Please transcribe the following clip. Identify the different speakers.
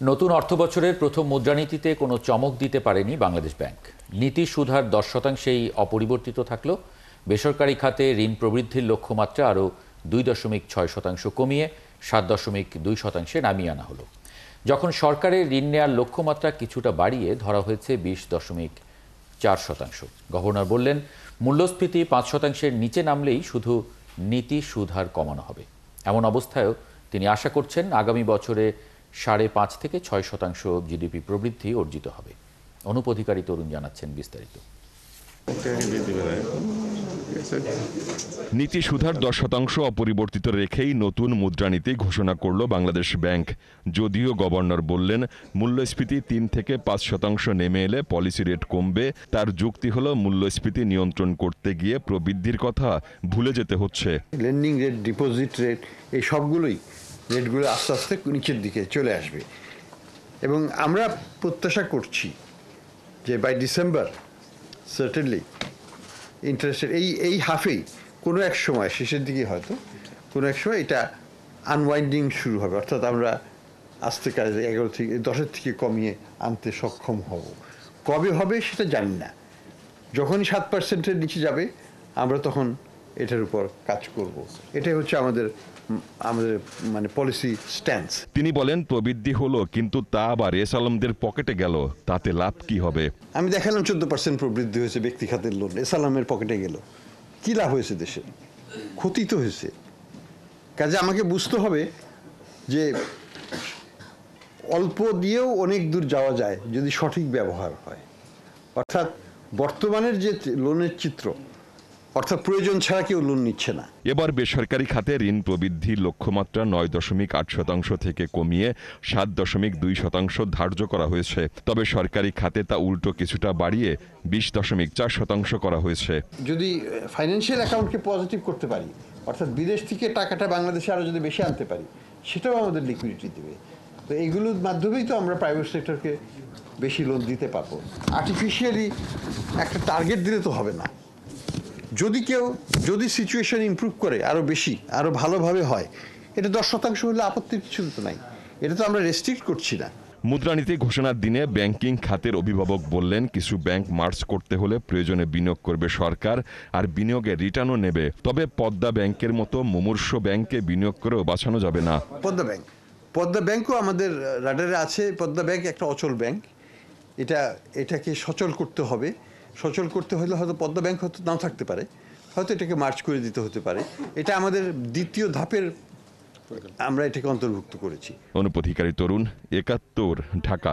Speaker 1: নতুন অর্থবছরের প্রথম মুদ্রানীতিতে কোনো চমক দিতে পারেনি বাংলাদেশ ব্যাংক। নীতি সুদহার 10%ই অপরিবর্তিত থাকলেও বেসরকারি খাতে ঋণ প্রবৃদ্ধির লক্ষ্যমাত্রা আরও 2.6% কমিয়ে 7.2% নামিয়ে আনা হলো। যখন সরকারের ঋণ নেওয়ার লক্ষ্যমাত্রা কিছুটা বাড়িয়ে ধরা হয়েছে 20.4%। গভর্নর বললেন, মূল্যস্ফীতি 5%-এর নিচে নামলেই শুধু নীতি সুদহার কমানো হবে। এমন অবস্থায়ও তিনি আশা করছেন আগামী বছরে 5.5 থেকে 6% জিডিপি প্রবৃদ্ধি অর্জিত হবে। অনুপ অধিকারী তরুণ জানাচ্ছেন বিস্তারিত।
Speaker 2: নীতি সুদহার 10% অপরিবর্তিত রেখেই নতুন মুদ্রানীতি ঘোষণা করল বাংলাদেশ ব্যাংক। যদিও গভর্নর বললেন, মূল্যস্ফীতি 3 থেকে 5% নেমে এলে পলিসি রেট কমবে। তার যুক্তি হলো, মূল্যস্ফীতি নিয়ন্ত্রণ করতে গিয়ে প্রবৃদ্ধির কথা ভুলে যেতে হচ্ছে।
Speaker 3: লেন্ডিং রেট, ডিপোজিট রেট, এই সবগুলোই রেটগুলো আস্তে আস্তে নিচের দিকে চলে আসবে এবং আমরা প্রত্যাশা করছি যে বাই ডিসেম্বর সার্টেনলি ইন্টারেস্টের এই হাফেই কোনো এক সময় শেষের দিকে হয়তো কোনো এক সময় এটা আনওয়াইন্ডিং শুরু হবে, অর্থাৎ আমরা আস্তে কাজে 11 থেকে 10 থেকে কমিয়ে আনতে সক্ষম হব। কবে হবে সেটা জানি না। যখনই 7%-এর নিচে যাবে আমরা তখন এটার উপর কাজ করব। এটাই হচ্ছে আমাদের মানে পলিসি স্ট্যান্স।
Speaker 2: তিনি বলেন, প্রবৃদ্ধি হলো, কিন্তু তা আবার এস আলমদের পকেটে গেল, তাতে লাভ কি হবে?
Speaker 3: আমি দেখালাম 14% প্রবৃদ্ধি হয়েছে ব্যক্তি খাতের লোন, এস আলমের পকেটে গেল, কি লাভ হয়েছে? দেশের ক্ষতি তো হয়েছে। কাজে আমাকে বুঝতে হবে যে অল্প দিয়েও অনেক দূর যাওয়া যায় যদি সঠিক ব্যবহার হয়। অর্থাৎ বর্তমানের যে লোনের চিত্র, অর্থাৎ প্রয়োজন ছাড়া কেউ লোন নিচ্ছে না।
Speaker 2: এবার বেসরকারি খাতে ঋণ প্রবৃদ্ধির লক্ষ্যমাত্রা 9.8% থেকে কমিয়ে 7.2% ধার্য করা হয়েছে। তবে সরকারি খাতে তা উল্টো কিছুটা বাড়িয়ে 20.4% করা হয়েছে।
Speaker 3: যদি ফাইন্যান্সিয়াল অ্যাকাউন্টকে পজিটিভ করতে পারি, অর্থাৎ বিদেশ থেকে টাকাটা বাংলাদেশে আরও যদি বেশি আনতে পারি, সেটাও আমাদের লিকুইডিটি দেবে। তো এইগুলোর মাধ্যমেই তো আমরা প্রাইভেট সেক্টরকে বেশি লোন দিতে পারবো। আর্টিফিশিয়ালি একটা টার্গেট দিলে তো হবে না। যদি সিচুয়েশন ইমপ্রুভ করে আরও বেশি, আরও ভালোভাবে হয়, এটা 10% হলে আপত্তির কিছু তো নাই। এটা তো আমরা রেস্ট্রিক্ট করছি না।
Speaker 2: মুদ্রানীতি ঘোষণার দিনে ব্যাংকিং খাতের অভিভাবক বললেন, কিছু ব্যাংক মার্জ করতে হলে প্রয়োজনে বিনিয়োগ করবে সরকার, আর বিনিয়োগের রিটার্নও নেবে। তবে পদ্মা ব্যাংকের মতো মুমূর্ষ ব্যাংকে বিনিয়োগ করেও বাঁচানো যাবে না।
Speaker 3: পদ্মা ব্যাংকও আমাদের রাডারে আছে। পদ্মা ব্যাংক একটা অচল ব্যাংক, এটাকে সচল করতে হবে। সচল করতে হলে হয়তো পদ্মা ব্যাংক হয়তো নাও থাকতে পারে, হয়তো এটাকে মার্চ করে দিতে হতে পারে। এটা আমাদের দ্বিতীয় ধাপের, আমরা এটাকে অন্তর্ভুক্ত করেছি।
Speaker 2: অনুপ অধিকারী তরুণ, ৭১, ঢাকা।